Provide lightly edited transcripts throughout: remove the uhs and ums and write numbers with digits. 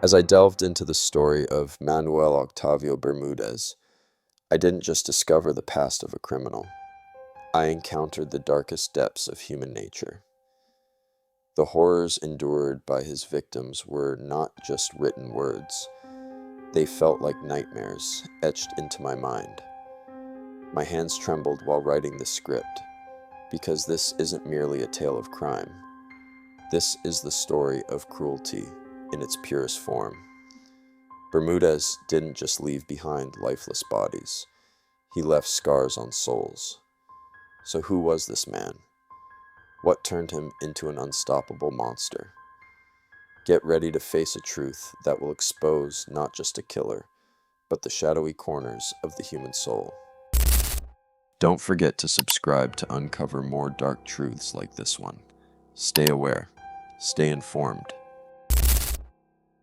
As I delved into the story of Manuel Octavio Bermúdez, I didn't just discover the past of a criminal. I encountered the darkest depths of human nature. The horrors endured by his victims were not just written words. They felt like nightmares etched into my mind. My hands trembled while writing the script, because this isn't merely a tale of crime. This is the story of cruelty in its purest form. Bermudez didn't just leave behind lifeless bodies. He left scars on souls. So who was this man? What turned him into an unstoppable monster? Get ready to face a truth that will expose not just a killer, but the shadowy corners of the human soul. Don't forget to subscribe to uncover more dark truths like this one. Stay aware. Stay informed.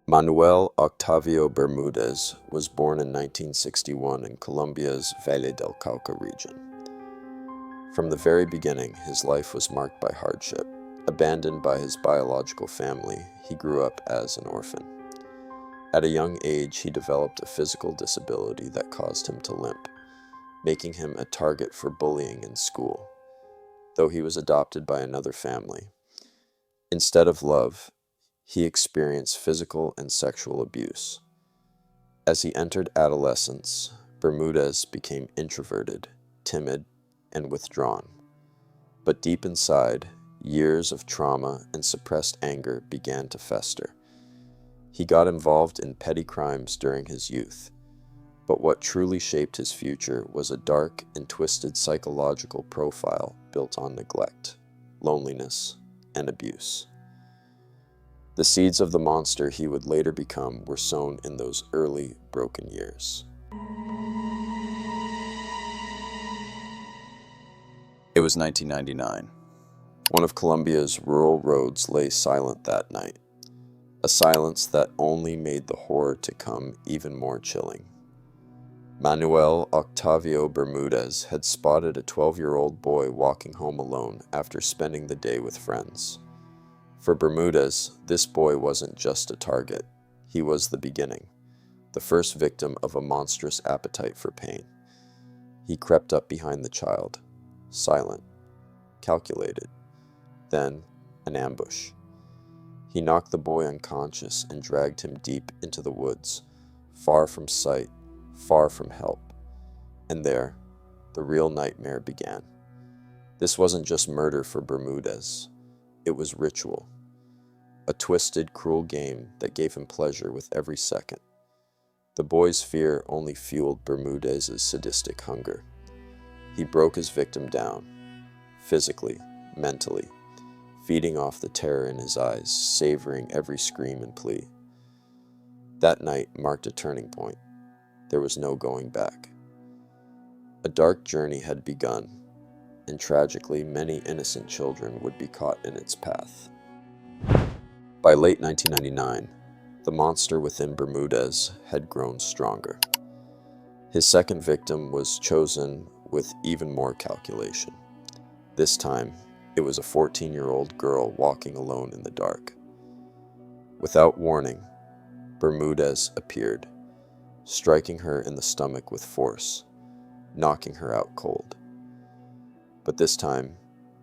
Manuel Octavio Bermúdez was born in 1961 in Colombia's Valle del Cauca region. From the very beginning, his life was marked by hardship. Abandoned by his biological family, he grew up as an orphan. At a young age, he developed a physical disability that caused him to limp, making him a target for bullying in school, though he was adopted by another family. Instead of love, he experienced physical and sexual abuse. As he entered adolescence, Bermudez became introverted, timid, and withdrawn. But deep inside, years of trauma and suppressed anger began to fester. He got involved in petty crimes during his youth, but what truly shaped his future was a dark and twisted psychological profile built on neglect, loneliness, and abuse. The seeds of the monster he would later become were sown in those early, broken years. It was 1999. One of Colombia's rural roads lay silent that night, a silence that only made the horror to come even more chilling. Manuel Octavio Bermúdez had spotted a 12-year-old boy walking home alone after spending the day with friends. For Bermudez, this boy wasn't just a target. He was the beginning, the first victim of a monstrous appetite for pain. He crept up behind the child, silent, calculated. Then, an ambush. He knocked the boy unconscious and dragged him deep into the woods, far from sight, far from help. And there, the real nightmare began. This wasn't just murder for Bermudez. It was ritual. A twisted, cruel game that gave him pleasure with every second. The boy's fear only fueled Bermudez's sadistic hunger. He broke his victim down, physically, mentally, feeding off the terror in his eyes, savoring every scream and plea. That night marked a turning point. There was no going back. A dark journey had begun, and tragically, many innocent children would be caught in its path. By late 1999, the monster within Bermudez had grown stronger. His second victim was chosen with even more calculation. This time, it was a 14-year-old girl walking alone in the dark. Without warning, Bermudez appeared, striking her in the stomach with force, knocking her out cold. But this time,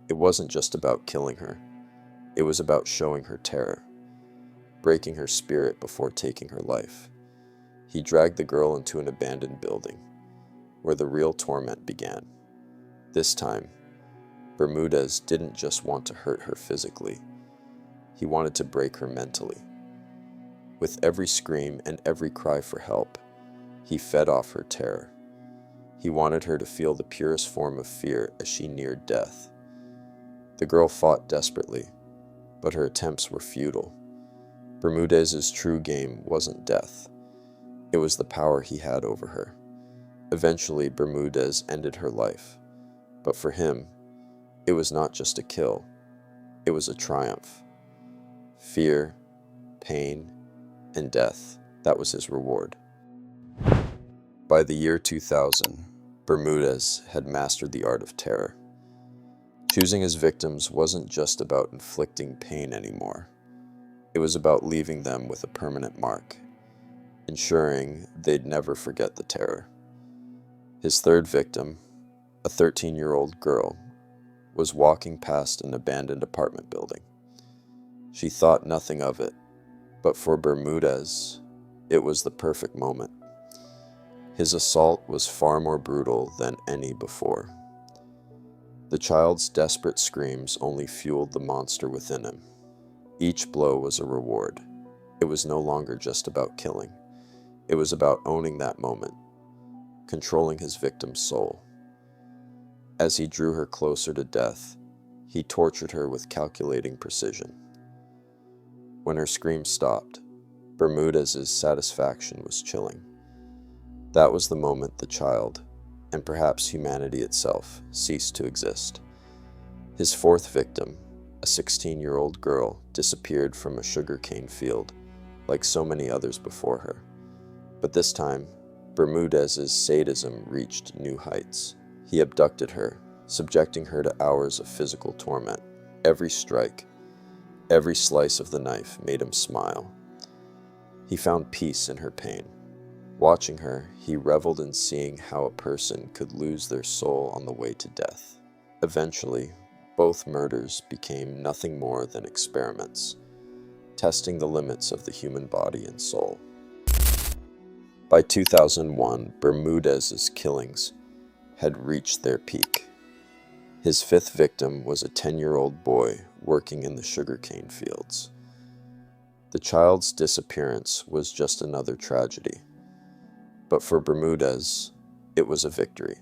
it wasn't just about killing her. It was about showing her terror, breaking her spirit before taking her life. He dragged the girl into an abandoned building, where the real torment began. This time, Bermudez didn't just want to hurt her physically. He wanted to break her mentally. With every scream and every cry for help, he fed off her terror. He wanted her to feel the purest form of fear as she neared death. The girl fought desperately, but her attempts were futile. Bermudez's true game wasn't death. It was the power he had over her. Eventually, Bermudez ended her life. But for him, it was not just a kill. It was a triumph. Fear, pain, and death, that was his reward. By the year 2000, Bermudez had mastered the art of terror. Choosing his victims wasn't just about inflicting pain anymore. It was about leaving them with a permanent mark, ensuring they'd never forget the terror. His third victim, a 13-year-old girl, was walking past an abandoned apartment building. She thought nothing of it, but for Bermudez, it was the perfect moment. His assault was far more brutal than any before. The child's desperate screams only fueled the monster within him. Each blow was a reward. It was no longer just about killing. It was about owning that moment, controlling his victim's soul. As he drew her closer to death, he tortured her with calculating precision. When her screams stopped, Bermudez's satisfaction was chilling. That was the moment the child, and perhaps humanity itself, ceased to exist. His fourth victim, a 16-year-old girl, disappeared from a sugarcane field, like so many others before her. But this time, Bermudez's sadism reached new heights. He abducted her, subjecting her to hours of physical torment. Every strike, every slice of the knife made him smile. He found peace in her pain. Watching her, he reveled in seeing how a person could lose their soul on the way to death. Eventually, both murders became nothing more than experiments, testing the limits of the human body and soul. By 2001, Bermudez's killings had reached their peak. His fifth victim was a 10-year-old boy working in the sugarcane fields. The child's disappearance was just another tragedy. But for Bermudez, it was a victory.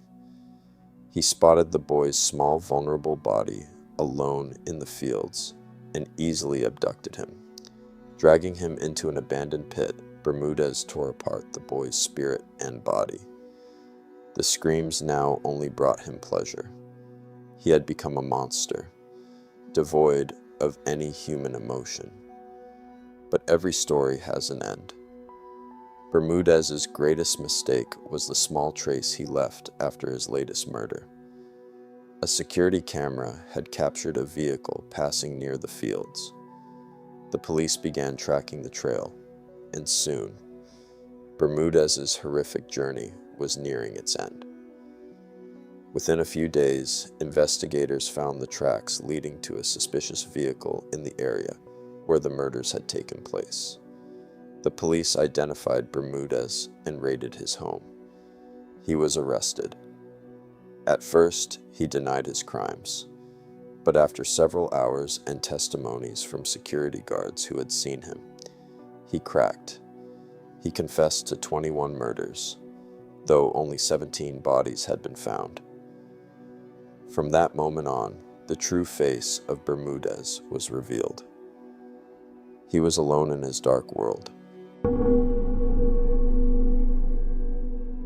He spotted the boy's small, vulnerable body alone in the fields and easily abducted him. Dragging him into an abandoned pit, Bermudez tore apart the boy's spirit and body. The screams now only brought him pleasure. He had become a monster, devoid of any human emotion. But every story has an end. Bermudez's greatest mistake was the small trace he left after his latest murder. A security camera had captured a vehicle passing near the fields. The police began tracking the trail, and soon, Bermudez's horrific journey was nearing its end. Within a few days, investigators found the tracks leading to a suspicious vehicle in the area where the murders had taken place. The police identified Bermudez and raided his home. He was arrested. At first, he denied his crimes, but after several hours and testimonies from security guards who had seen him, he cracked. He confessed to 21 murders, though only 17 bodies had been found. From that moment on, the true face of Bermudez was revealed. He was alone in his dark world.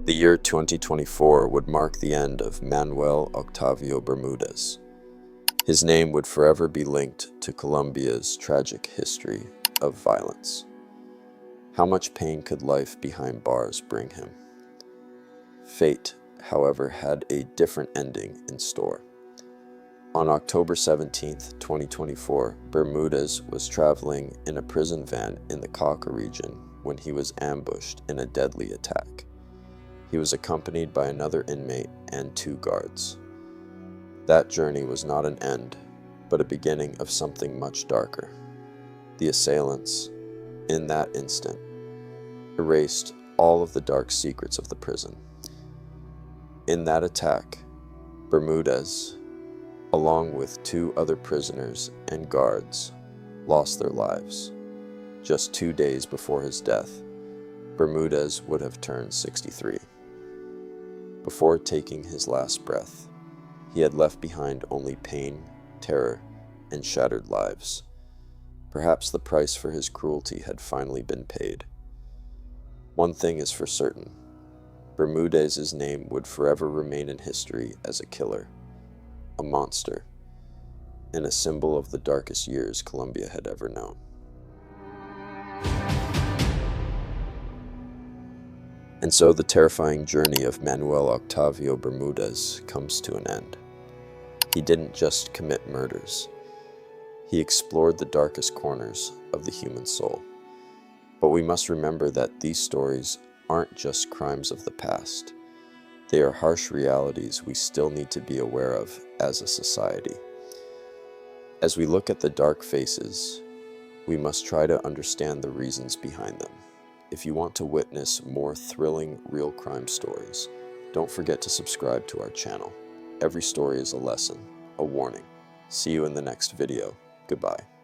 The year 2024 would mark the end of Manuel Octavio Bermúdez. His name would forever be linked to Colombia's tragic history of violence. How much pain could life behind bars bring him? Fate, however, had a different ending in store. On October 17, 2024, Bermudez was traveling in a prison van in the Cauca region when he was ambushed in a deadly attack. He was accompanied by another inmate and 2 guards. That journey was not an end, but a beginning of something much darker. The assailants, in that instant, erased all of the dark secrets of the prison. In that attack, Bermudez, along with 2 other prisoners and guards, lost their lives. Just 2 days before his death, Bermudez would have turned 63. Before taking his last breath, he had left behind only pain, terror, and shattered lives. Perhaps the price for his cruelty had finally been paid. One thing is for certain: Bermudez's name would forever remain in history as a killer, a monster, and a symbol of the darkest years Colombia had ever known. And so the terrifying journey of Manuel Octavio Bermúdez comes to an end. He didn't just commit murders. He explored the darkest corners of the human soul. But we must remember that these stories aren't just crimes of the past. They are harsh realities we still need to be aware of as a society. As we look at the dark faces, we must try to understand the reasons behind them. If you want to witness more thrilling real crime stories, don't forget to subscribe to our channel. Every story is a lesson, a warning. See you in the next video. Goodbye.